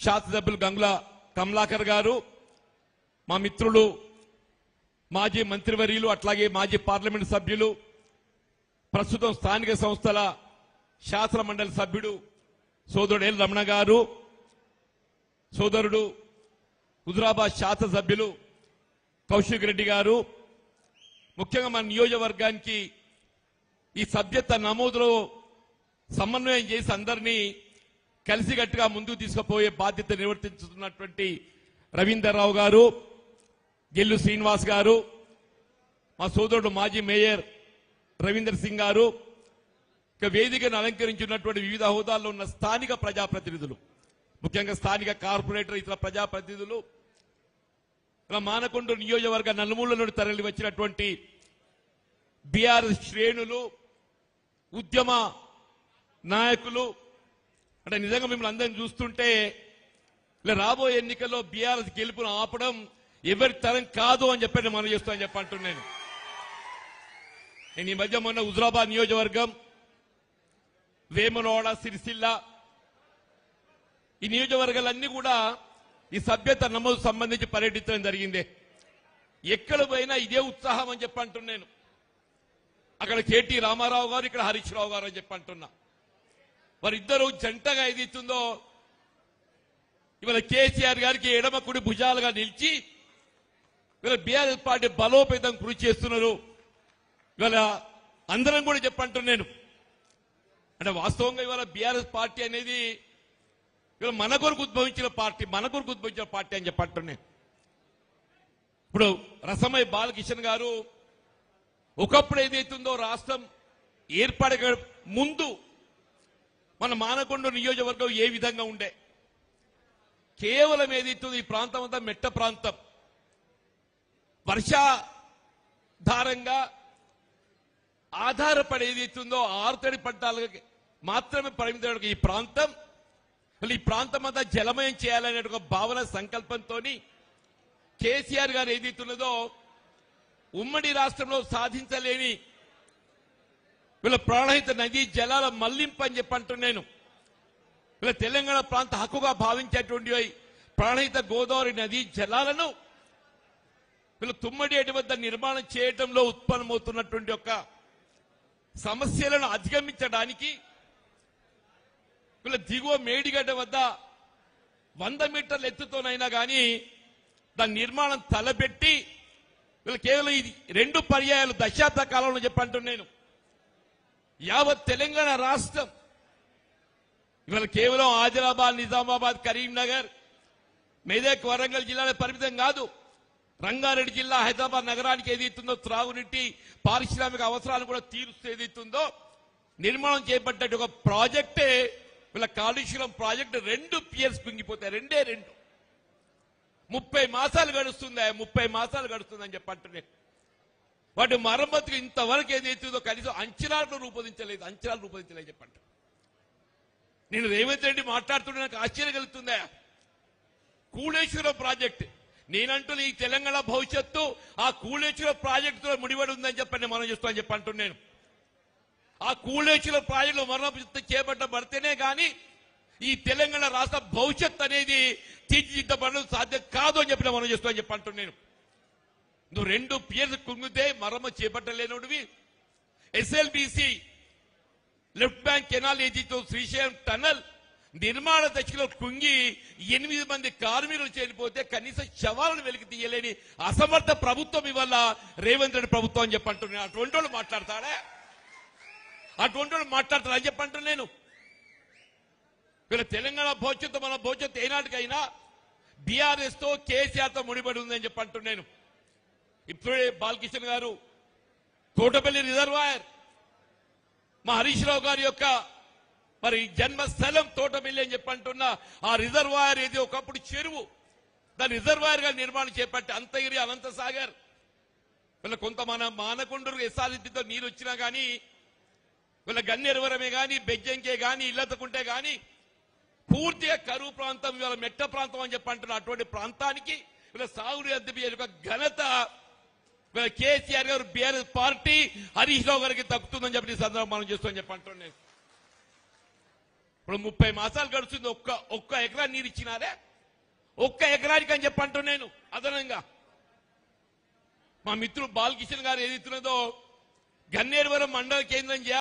శాసనసభ్యులు గంగుల కమలాకర్ గారు, మా మిత్రులు మాజీ మంత్రివర్యులు, అట్లాగే మాజీ పార్లమెంట్ సభ్యులు, ప్రస్తుతం స్థానిక సంస్థల శాసన మండలి సభ్యుడు సోదరుడు ఎల్ రమణ గారు, సోదరుడు హుజురాబాద్ శాసనసభ్యులు కౌశిక్ రెడ్డి గారు, ముఖ్యంగా మన నియోజకవర్గానికి ఈ సభ్యత్వ నమోదులో సమన్వయం చేసి అందరినీ కలిసికట్టుగా ముందుకు తీసుకుపోయే బాధ్యత నిర్వర్తించుతున్నటువంటి రవీందర్రావు గారు, గిల్లు శ్రీనివాస్ గారు, మా సోదరుడు మాజీ మేయర్ రవీందర్ సింగ్ గారు, ఇక వేదికను అలంకరించినటువంటి వివిధ హోదాల్లో ఉన్న స్థానిక ప్రజాప్రతినిధులు, ముఖ్యంగా స్థానిక కార్పొరేటర్, ఇతర ప్రజాప్రతినిధులు, మానకొండ నియోజకవర్గ నలుమూల నుండి తరలి వచ్చినటువంటి బీఆర్ఎస్ శ్రేణులు, ఉద్యమ నాయకులు, అంటే నిజంగా మిమ్మల్ని అందరిని చూస్తుంటే ఇలా రాబోయే ఎన్నికల్లో బీఆర్ఎస్ గెలుపును ఆపడం ఎవరి తరం కాదు అని చెప్పి మనం చేస్తామని చెప్పంటున్నాను. నేను ఈ మధ్య మొన్న హుజురాబాద్ నియోజకవర్గం, వేములవాడ, సిరిసిల్ల ఈ నియోజకవర్గాలన్నీ కూడా ఈ సభ్యత నమోదు సంబంధించి పర్యటించడం జరిగింది. ఎక్కడ పోయినా ఇదే ఉత్సాహం అని చెప్పంటున్నాను. అక్కడ కేటీ రామారావు గారు, ఇక్కడ హరీష్ రావు గారు అని చెప్పంటున్నా. వారిద్దరూ జంటగా ఏదైతుందో ఇవాళ కేసీఆర్ గారికి ఎడమ కుడి భుజాలుగా నిలిచి ఇవాళ బీఆర్ఎస్ పార్టీ బలోపేతం కృషి చేస్తున్నారు. ఇవాళ అందరం కూడా చెప్పంటున్నాను, అంటే వాస్తవంగా ఇవాళ బీఆర్ఎస్ పార్టీ అనేది ఇవాళ మన కొరకు ఉద్భవించిన పార్టీ అని చెప్పంటున్నాను. ఇప్పుడు రసమై బాలకిషన్ గారు ఒకప్పుడు ఏదైతుందో రాష్ట్రం ఏర్పడక ముందు మన మానకొండ నియోజకవర్గం ఏ విధంగా ఉండే, కేవలం ఏదైతుందో ఈ ప్రాంతం అంతా మెట్ట ప్రాంతం, వర్షాధారంగా ఆధారపడి ఏదైతుందో ఆరుతడి పంటలకు మాత్రమే పరిమితం ఈ ప్రాంతం, ఈ ప్రాంతం అంతా జలమయం చేయాలనే ఒక భావన సంకల్పంతో కేసీఆర్ గారు ఏదైతున్నదో ఉమ్మడి రాష్ట్రంలో సాధించలేని వీళ్ళ ప్రాణహిత నదీ జలాల మళ్లింపు అని చెప్పంటున్నాను. వీళ్ళ తెలంగాణ ప్రాంత హక్కుగా భావించేటువంటి ప్రాణహిత గోదావరి నదీ జలాలను వీళ్ళ తుమ్మడేటి వద్ద నిర్మాణం చేయడంలో ఉత్పన్నమవుతున్నటువంటి ఒక సమస్యలను అధిగమించడానికి వీళ్ళ దిగువ మేడిగడ్డ వద్ద 100 మీటర్ల ఎత్తుతోనైనా కానీ దాని నిర్మాణం తలపెట్టి వీళ్ళు కేవలం ఇది 2 పర్యాయాలు దశాబ్ద కాలంలో చెప్పంటున్నాను. యావత్ తెలంగాణ రాష్ట్రం ఇవాళ కేవలం ఆదిలాబాద్, నిజామాబాద్, కరీంనగర్, మెదక్, వరంగల్ జిల్లాలో పరిమితం కాదు. రంగారెడ్డి జిల్లా, హైదరాబాద్ నగరానికి ఏదైతుందో త్రాగునీటి పారిశ్రామిక అవసరాలు కూడా తీరుస్తూ ఏదైతుందో నిర్మాణం చేపట్టే ఒక ప్రాజెక్టే వీళ్ళ కాళేశ్వరం ప్రాజెక్టు 2 పియర్స్ కుంగిపోతాయి. 2 30 మాసాలు గడుస్తుందని చెప్పంటున్నాను. వాటి మరమ్మతుకు ఇంతవరకు ఏదైతుందో కనీసం అంచనాలు రూపొందించలేదు చెప్పంట. నేను రేవంత్ రెడ్డి మాట్లాడుతుంటే నాకు ఆశ్చర్యం కలుగుతుందా. కూళేశ్వరం ప్రాజెక్టు నేనంటూ ఈ తెలంగాణ భవిష్యత్తు ఆ కూళేశ్వరం ప్రాజెక్టుతో ముడిపడి ఉందని చెప్పండి మనం చూస్తామని చెప్పంటున్నాను. ఆ కూళేశ్వరం ప్రాజెక్టులో మరమ్మతు చేపట్టబడితేనే కానీ ఈ తెలంగాణ రాష్ట్ర భవిష్యత్ అనేది తీర్చిదిద్దబడడం సాధ్యం కాదు అని చెప్పి మనం చేస్తామని చెప్పంటున్నాను. నువ్వు 2 పియర్స్ కుంగితే మరమ్మతు చేపట్టలేనుడివి. ఎస్ఎల్బిసి లెఫ్ట్ బ్యాంక్ కెనాల్ ఏదైతే శ్రీశైలం టనల్ నిర్మాణ దశలో కుంగి 8 మంది కార్మికులు చేరిపోతే కనీసం శవాలను వెలికి తీయలేని అసమర్థ ప్రభుత్వం ఇవాళ రేవంత్ రెడ్డి ప్రభుత్వం అని చెప్పంటున్నాను. అటువంటి వాళ్ళు మాట్లాడతాడా అని చెప్పంటున్నాను. వీళ్ళ తెలంగాణ భవిష్యత్తు, మన భవిష్యత్తు ఏనాటికైనా బీఆర్ఎస్ తో కేసీఆర్ తో ముడిపడి ఉందని చెప్పంటున్నాను. ఇప్పుడే బాలకిషన్ గారు తోటపల్లి రిజర్వాయర్, మా హరీష్ రావు గారి యొక్క మరి జన్మస్థలం తోటపల్లి అని చెప్పంటున్న ఆ రిజర్వాయర్ ఏది ఒకప్పుడు చెరువు, దాని రిజర్వాయర్ గా నిర్మాణం చేపట్టి అంతగిరి, అనంతసాగర్ వీళ్ళ కొంత మన మానకొండూరు ఎస్ఆర్ఎస్పీతో నీరు వచ్చినా కానీ వీళ్ళ గన్నేరువరమే కానీ, బెజ్జంకే కానీ, ఇల్లతకుంటే కానీ పూర్తిగా కరువు ప్రాంతం, ఇవాళ మెట్ట ప్రాంతం అని చెప్పంటున్న అటువంటి ప్రాంతానికి వీళ్ళ సాగుని అద్దె యొక్క ఘనత కేసీఆర్ గారు, బీఆర్ఎస్ పార్టీ, హరీష్ రావు గారికి దక్కుతుందని చెప్పి సందర్భం మనం చేస్తామని చెప్పంటున్నాను. ఇప్పుడు 30 మాసాలు గడుస్తుంది. ఒక్క ఎకరా నీరు ఇచ్చినారే? ఒక్క ఎకరానికి అని చెప్పంటూ నేను అదనంగా మా మిత్రుడు బాలకిషన్ గారు ఏదైతున్నదో గన్నేరువరం మండల కేంద్రం